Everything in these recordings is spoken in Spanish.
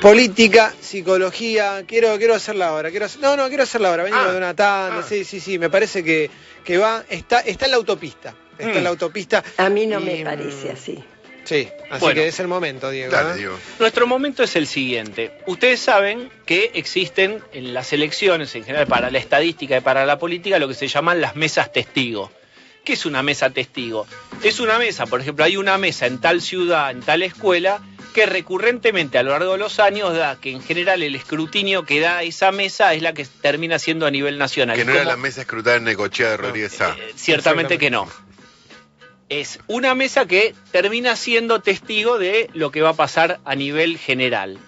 Política, psicología, quiero hacerla ahora, quiero hacerla ahora, venimos de una tanda, sí, me parece que está en la autopista, está en la autopista. A mí no me parece así. Sí, así que es el momento, Diego. Dale, Diego. Nuestro momento es el siguiente. Ustedes saben que existen en las elecciones, en general para la estadística y para la política, lo que se llaman las mesas testigo. ¿Qué es una mesa testigo? Es una mesa, por ejemplo, hay una mesa en tal ciudad, en tal escuela, que recurrentemente a lo largo de los años da que en general el escrutinio que da esa mesa es la que termina siendo a nivel nacional. Que no era la mesa escrutada en Necochea de Rodríguez Sá. Ciertamente que no. Es una mesa que termina siendo testigo de lo que va a pasar a nivel general.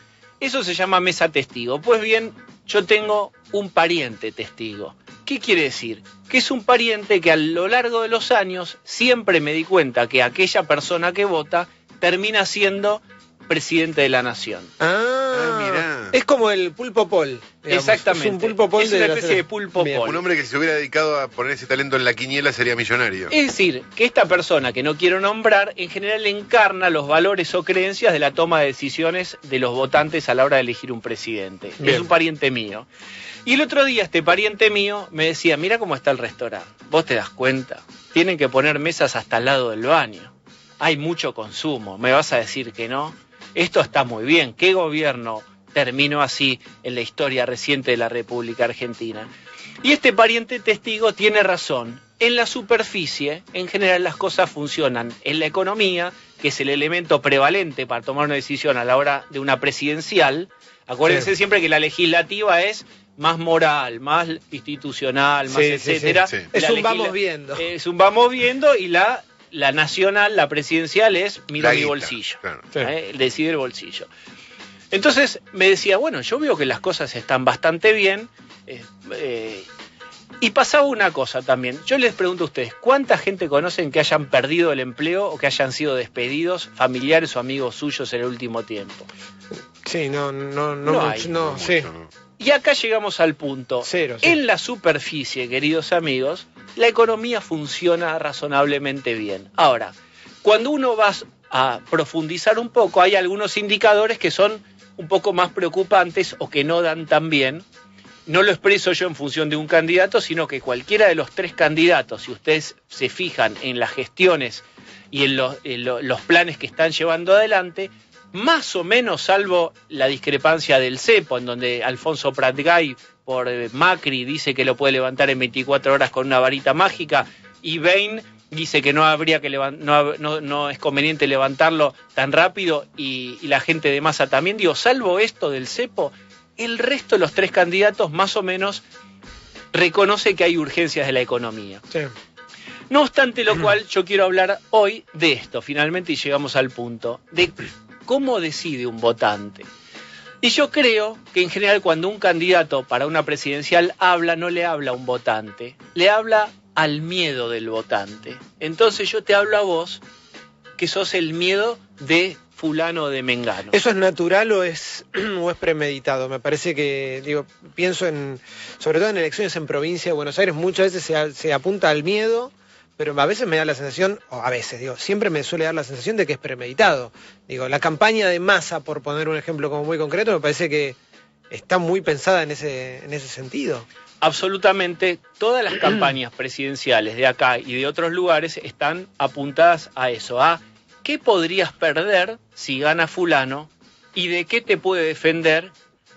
Eso se llama mesa testigo. Pues bien, yo tengo un pariente testigo. ¿Qué quiere decir? Que es un pariente que a lo largo de los años siempre me di cuenta que aquella persona que vota termina siendo presidente de la nación. Mirá. Es como el pulpo Pol. Digamos. Exactamente. Es un pulpo Pol es una especie de pulpo Pol. Un hombre que si se hubiera dedicado a poner ese talento en la quiniela sería millonario. Es decir, que esta persona que no quiero nombrar, en general encarna los valores o creencias de la toma de decisiones de los votantes a la hora de elegir un presidente. Bien. Es un pariente mío. Y el otro día este pariente mío me decía, mira cómo está el restaurante. Vos te das cuenta, tienen que poner mesas hasta al lado del baño. Hay mucho consumo, ¿me vas a decir que no? Esto está muy bien. ¿Qué gobierno terminó así en la historia reciente de la República Argentina? Y este pariente testigo tiene razón. En la superficie, en general las cosas funcionan. En la economía, que es el elemento prevalente para tomar una decisión a la hora de una presidencial, acuérdense siempre que la legislativa es más moral, más institucional, más etcétera. Sí. Es un vamos viendo. Es un vamos viendo y la nacional, la presidencial es mira mi bolsillo. Claro. Decide el bolsillo. Entonces me decía, bueno, yo veo que las cosas están bastante bien. Y pasaba una cosa también. Yo les pregunto a ustedes, ¿cuánta gente conocen que hayan perdido el empleo o que hayan sido despedidos, familiares o amigos suyos en el último tiempo? Sí, no hay. Sí. Y acá llegamos al punto. Cero. En la superficie, queridos amigos, la economía funciona razonablemente bien. Ahora, cuando uno va a profundizar un poco, hay algunos indicadores que son un poco más preocupantes o que no dan tan bien. No lo expreso yo en función de un candidato, sino que cualquiera de los tres candidatos, si ustedes se fijan en las gestiones y en los planes que están llevando adelante, más o menos, salvo la discrepancia del cepo, en donde Alfonso Pratgay por Macri dice que lo puede levantar en 24 horas con una varita mágica, y Bain dice que no es conveniente levantarlo tan rápido, y la gente de Massa también. Digo, salvo esto del cepo, el resto de los tres candidatos más o menos reconoce que hay urgencias de la economía. Sí. No obstante lo cual, yo quiero hablar hoy de esto, finalmente, y llegamos al punto, de cómo decide un votante. Y yo creo que en general cuando un candidato para una presidencial habla, no le habla a un votante, le habla al miedo del votante. Entonces yo te hablo a vos, que sos el miedo de fulano o de mengano. ¿Eso es natural o es premeditado? Me parece que, pienso sobre todo en elecciones en provincia de Buenos Aires, muchas veces se apunta al miedo, pero a veces me da la sensación, siempre me suele dar la sensación de que es premeditado. La campaña de Massa, por poner un ejemplo como muy concreto, me parece que está muy pensada en ese sentido. Absolutamente, todas las campañas presidenciales de acá y de otros lugares están apuntadas a eso, a qué podrías perder si gana fulano y de qué te puede defender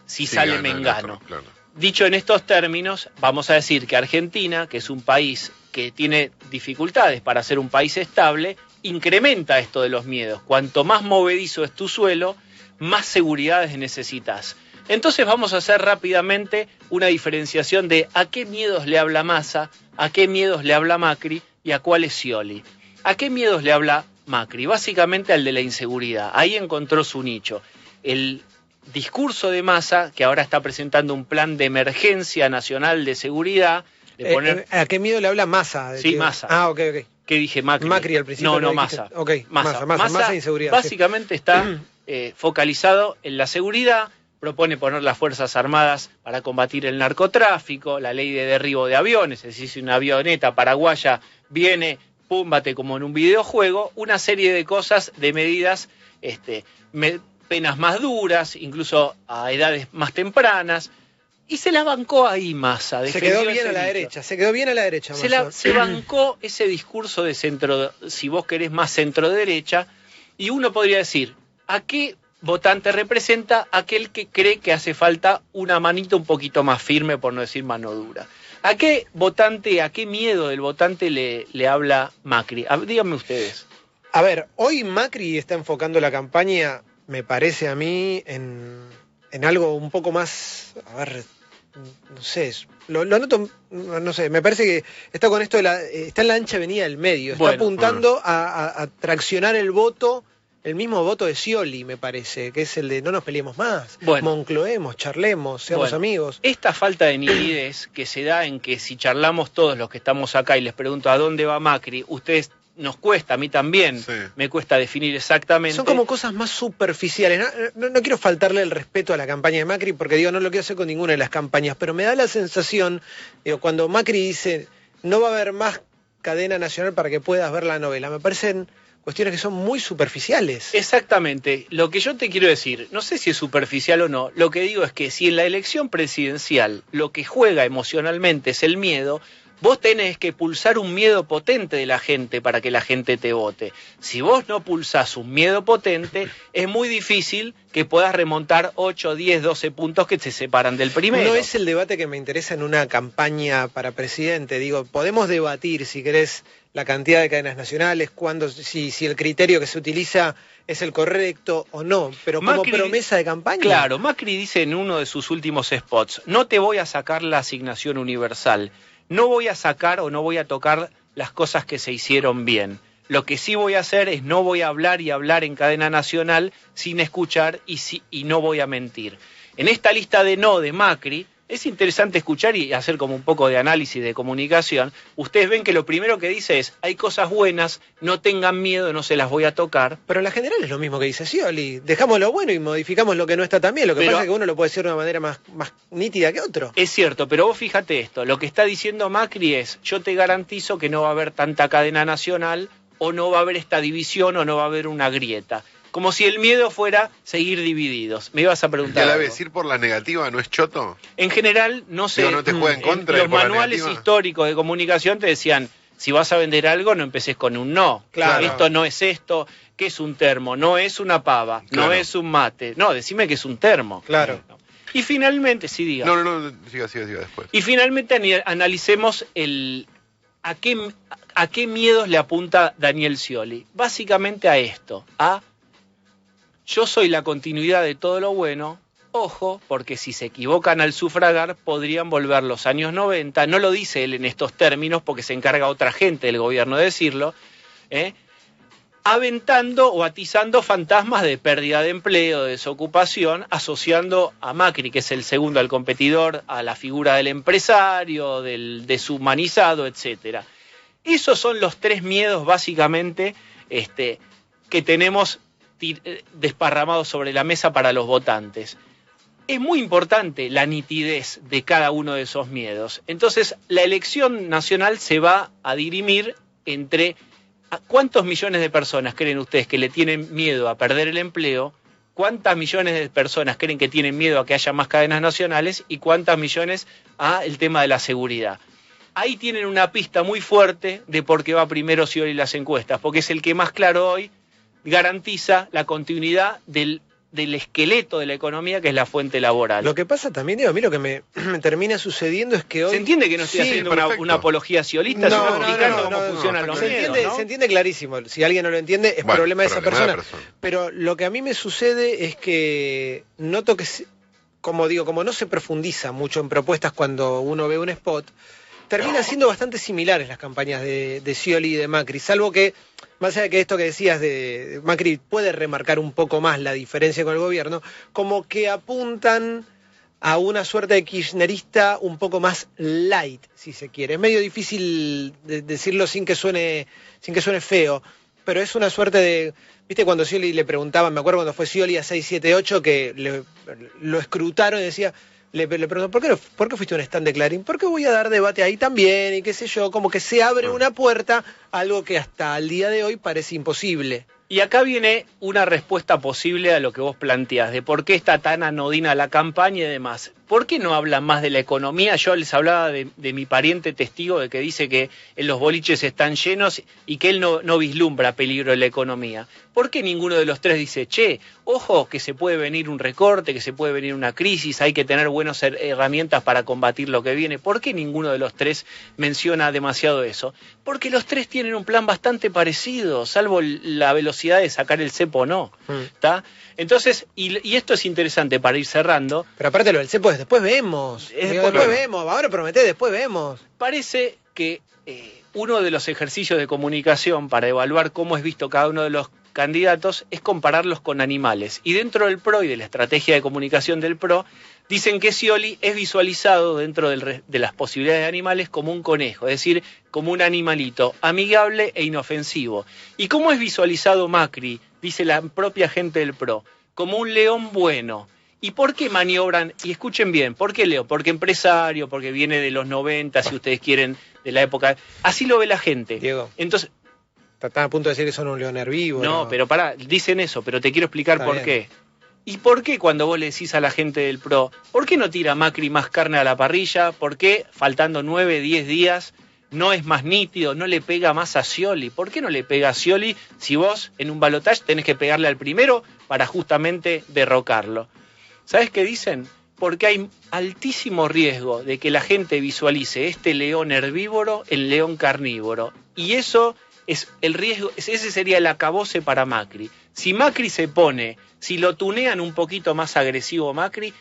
si sale mengano. Claro. Dicho en estos términos, vamos a decir que Argentina, que es un país que tiene dificultades para ser un país estable, incrementa esto de los miedos. Cuanto más movedizo es tu suelo, más seguridades necesitas. Entonces vamos a hacer rápidamente una diferenciación de a qué miedos le habla Massa, a qué miedos le habla Macri y a cuáles Scioli. ¿A qué miedos le habla Macri? Básicamente al de la inseguridad. Ahí encontró su nicho. El discurso de Massa, que ahora está presentando un plan de emergencia nacional de seguridad. ¿A qué miedo le habla Massa? Sí, Massa. Ok. ¿Qué dije, Macri? Macri al principio. No, Massa. Ok, Massa inseguridad. Básicamente está focalizado en la seguridad. Propone poner las Fuerzas Armadas para combatir el narcotráfico, la ley de derribo de aviones, es decir, si una avioneta paraguaya viene, púmbate como en un videojuego, una serie de cosas, de medidas penas más duras, incluso a edades más tempranas, y se la bancó ahí Massa. Se quedó bien a la derecha, Se bancó ese discurso de centro, si vos querés más centro-derecha, y uno podría decir, ¿a qué votante representa? Aquel que cree que hace falta una manita un poquito más firme, por no decir mano dura. ¿A qué votante, a qué miedo del votante le habla Macri? Díganme ustedes. A ver, hoy Macri está enfocando la campaña, me parece a mí, en algo un poco más, a ver, no sé, lo noto, no sé, me parece que está con esto está en la ancha avenida del medio, está apuntando a traccionar el voto, el mismo voto de Scioli, me parece, que es el de no nos peleemos más, moncloemos, charlemos, seamos amigos. Esta falta de nitidez que se da en que si charlamos todos los que estamos acá y les pregunto a dónde va Macri, ustedes nos cuesta, a mí también, me cuesta definir exactamente. Son como cosas más superficiales. No quiero faltarle el respeto a la campaña de Macri, porque digo, no lo quiero hacer con ninguna de las campañas, pero me da la sensación, digo, cuando Macri dice, no va a haber más cadena nacional para que puedas ver la novela, me parecen cuestiones que son muy superficiales. Exactamente. Lo que yo te quiero decir, no sé si es superficial o no, lo que digo es que si en la elección presidencial lo que juega emocionalmente es el miedo, vos tenés que pulsar un miedo potente de la gente para que la gente te vote. Si vos no pulsás un miedo potente, es muy difícil que puedas remontar 8, 10, 12 puntos que te separan del primero. No es el debate que me interesa en una campaña para presidente. Digo, podemos debatir, si querés, la cantidad de cadenas nacionales, si el criterio que se utiliza es el correcto o no, pero como Macri, promesa de campaña. Claro, Macri dice en uno de sus últimos spots, no te voy a sacar la asignación universal. No voy a sacar o no voy a tocar las cosas que se hicieron bien. Lo que sí voy a hacer es no voy a hablar y hablar en cadena nacional sin escuchar y no voy a mentir. En esta lista de no de Macri, es interesante escuchar y hacer como un poco de análisis de comunicación. Ustedes ven que lo primero que dice es, hay cosas buenas, no tengan miedo, no se las voy a tocar. Pero en la general es lo mismo que dice Scioli. Dejamos lo bueno y modificamos lo que no está tan bien. Lo que pasa es que uno lo puede decir de una manera más nítida que otro. Es cierto, pero vos fíjate esto. Lo que está diciendo Macri es, yo te garantizo que no va a haber tanta cadena nacional, o no va a haber esta división, o no va a haber una grieta. Como si el miedo fuera seguir divididos. Me ibas a preguntar. ¿Y a la vez ir por la negativa no es choto? En general, no sé. Digo, no te juega en contra. Los manuales históricos de comunicación te decían, si vas a vender algo, no empeces con un no. Claro. Esto no es esto. ¿Qué es un termo? No es una pava. Claro. No es un mate. No, decime que es un termo. Claro. Y finalmente, sí, diga. No, siga después. Y finalmente analicemos a qué miedos le apunta Daniel Scioli. Básicamente a esto, yo soy la continuidad de todo lo bueno, ojo, porque si se equivocan al sufragar podrían volver los años 90, no lo dice él en estos términos porque se encarga otra gente del gobierno de decirlo, aventando o atizando fantasmas de pérdida de empleo, de desocupación, asociando a Macri, que es el segundo al competidor, a la figura del empresario, del deshumanizado, etcétera. Esos son los tres miedos básicamente que tenemos desparramados sobre la mesa para los votantes. Es muy importante la nitidez de cada uno de esos miedos. Entonces, la elección nacional se va a dirimir entre cuántos millones de personas creen ustedes que le tienen miedo a perder el empleo, cuántas millones de personas creen que tienen miedo a que haya más cadenas nacionales y cuántas millones a el tema de la seguridad. Ahí tienen una pista muy fuerte de por qué va primero Scioli las encuestas, porque es el que más claro hoy garantiza la continuidad del esqueleto de la economía, que es la fuente laboral. Lo que pasa también, digo, a mí lo que me termina sucediendo es que hoy... ¿Se entiende que no estoy haciendo una apología sciolista, sino explicando cómo funcionan los miedos? Se entiende clarísimo. Si alguien no lo entiende, es problema de esa persona. Pero lo que a mí me sucede es que noto que, como no se profundiza mucho en propuestas cuando uno ve un spot, terminan siendo bastante similares las campañas de Scioli y de Macri, salvo que, más allá de que esto que decías de Macri puede remarcar un poco más la diferencia con el gobierno, como que apuntan a una suerte de kirchnerista un poco más light, si se quiere. Es medio difícil decirlo sin que suene feo, pero es una suerte de... ¿Viste cuando Scioli le preguntaban, me acuerdo cuando fue Scioli a 678, que lo escrutaron y decía... Le pregunto, ¿por qué fuiste a un stand de Clarín? ¿Por qué voy a dar debate ahí también? Y qué sé yo, como que se abre una puerta, algo que hasta el día de hoy parece imposible. Y acá viene una respuesta posible a lo que vos planteás, de por qué está tan anodina la campaña y demás. ¿Por qué no hablan más de la economía? Yo les hablaba de mi pariente testigo de que dice que los boliches están llenos y que él no vislumbra peligro en la economía. ¿Por qué ninguno de los tres dice, che, ojo que se puede venir un recorte, que se puede venir una crisis, hay que tener buenas herramientas para combatir lo que viene? ¿Por qué ninguno de los tres menciona demasiado eso? Porque los tres tienen un plan bastante parecido, salvo la velocidad de sacar el cepo o no. ¿Está? Entonces, y esto es interesante para ir cerrando. Pero aparte lo del cepo es después vemos. Después vemos, ahora prometé, después vemos. Parece que uno de los ejercicios de comunicación para evaluar cómo es visto cada uno de los candidatos es compararlos con animales. Y dentro del PRO y de la estrategia de comunicación del PRO, dicen que Scioli es visualizado dentro de las posibilidades de animales como un conejo, es decir, como un animalito amigable e inofensivo. ¿Y cómo es visualizado Macri? Dice la propia gente del PRO, como un león bueno. ¿Y por qué maniobran? Y escuchen bien, ¿por qué león? Porque empresario, porque viene de los 90, si ustedes quieren, de la época. Así lo ve la gente. Diego. Entonces, están a punto de decir que son un león herbívoro. No, pero pará, dicen eso, pero te quiero explicar Está por bien. qué. ¿Y por qué cuando vos le decís a la gente del PRO, por qué no tira Macri más carne a la parrilla? ¿Por qué, faltando 9, 10 días, no es más nítido, no le pega más a Scioli? ¿Por qué no le pega a Scioli si vos en un balotaje tenés que pegarle al primero para justamente derrocarlo? ¿Sabés qué dicen? Porque hay altísimo riesgo de que la gente visualice este león herbívoro en león carnívoro. Y eso es el riesgo, ese sería el acabose para Macri. Si Macri se pone, si lo tunean un poquito más agresivo Macri,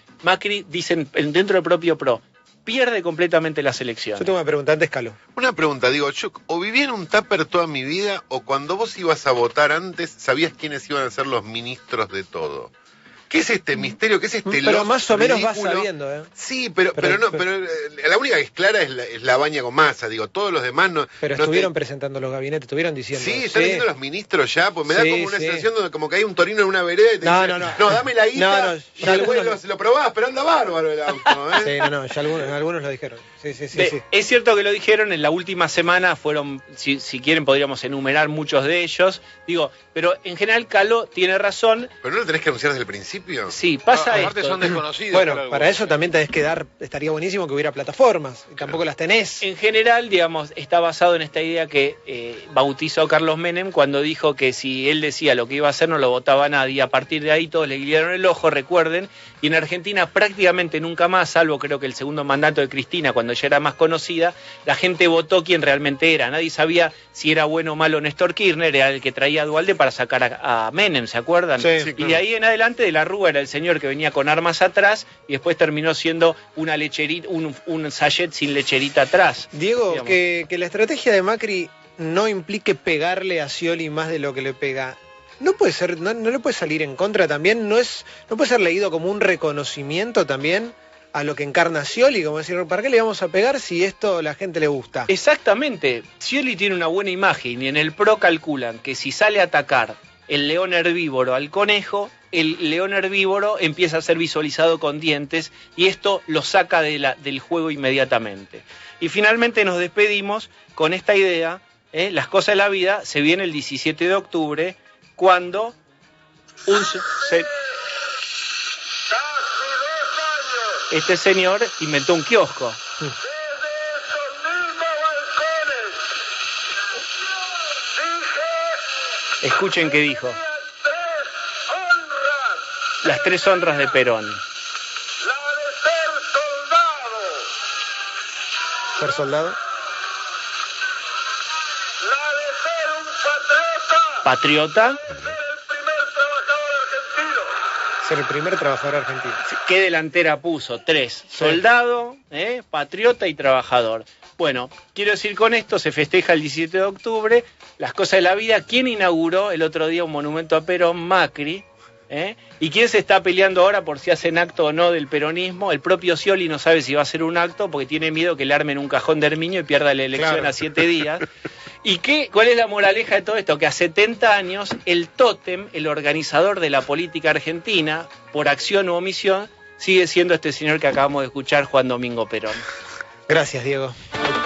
dicen dentro del propio PRO, pierde completamente las elecciones. Yo tengo una pregunta antes, Calo. Una pregunta, digo, yo o viví en un tupper toda mi vida, o cuando vos ibas a votar antes, sabías quiénes iban a ser los ministros de todo. ¿Qué es este misterio? ¿Qué es este Pero los más o menos vas ridículo? sabiendo, ¿eh? Sí, pero la única que es clara es la Baña con Massa, digo, todos los demás no. Pero no estuvieron presentando los gabinetes, estuvieron diciendo. Sí, están diciendo los ministros ya, pues me da Sí, como una sí. sensación donde como que hay un torino en una vereda y te No, dice, no. dame la guita, No, y ya después algunos- lo probás, pero anda bárbaro el auto, ¿eh? Sí, ya algunos lo dijeron. Sí. Es cierto que lo dijeron, en la última semana fueron, si quieren podríamos enumerar muchos de ellos, digo, pero en general Caló tiene razón. ¿Pero no lo tenés que anunciar desde el principio? Sí, pasa Aparte esto. son desconocidos. Bueno, por algo. para eso también tenés que estaría buenísimo que hubiera plataformas, y tampoco las tenés. En general, digamos, está basado en esta idea que bautizó Carlos Menem cuando dijo que si él decía lo que iba a hacer no lo votaba nadie. A partir de ahí todos le guiaron el ojo, recuerden. Y en Argentina prácticamente nunca más, salvo creo que el segundo mandato de Cristina, cuando ya era más conocida, la gente votó quién realmente era. Nadie sabía si era bueno o malo Néstor Kirchner, era el que traía a Duhalde para sacar a Menem, ¿se acuerdan? Sí, sí, Y claro. de ahí en adelante de la Rúa era el señor que venía con armas atrás y después terminó siendo una lecherita, un sachet sin lecherita atrás. Diego, digamos. que la estrategia de Macri no implique pegarle a Scioli más de lo que le pega. No puede ser, no le puede salir en contra también, no puede ser leído como un reconocimiento también a lo que encarna Scioli, como decir, ¿para qué le vamos a pegar si esto a la gente le gusta? Exactamente, Scioli tiene una buena imagen y en el PRO calculan que si sale a atacar el león herbívoro al conejo, el león herbívoro empieza a ser visualizado con dientes y esto lo saca del juego inmediatamente. Y finalmente nos despedimos con esta idea, las cosas de la vida, se viene el 17 de octubre, cuando este señor inventó un kiosco. Escuchen qué dijo. Las tres honras de Perón. ¿Ser soldado? Patriota. Ser el primer trabajador argentino. ¿Qué delantera puso? 3. Soldado, patriota y trabajador. Bueno, quiero decir con esto, se festeja el 17 de octubre, las cosas de la vida. ¿Quién inauguró el otro día un monumento a Perón? Macri. ¿Y quién se está peleando ahora por si hacen acto o no del peronismo? El propio Scioli no sabe si va a hacer un acto porque tiene miedo que le armen un cajón de Herminio y pierda la elección Claro. a 7 días. ¿Y cuál es la moraleja de todo esto? Que a 70 años el tótem, el organizador de la política argentina, por acción u omisión, sigue siendo este señor que acabamos de escuchar, Juan Domingo Perón. Gracias, Diego. A usted.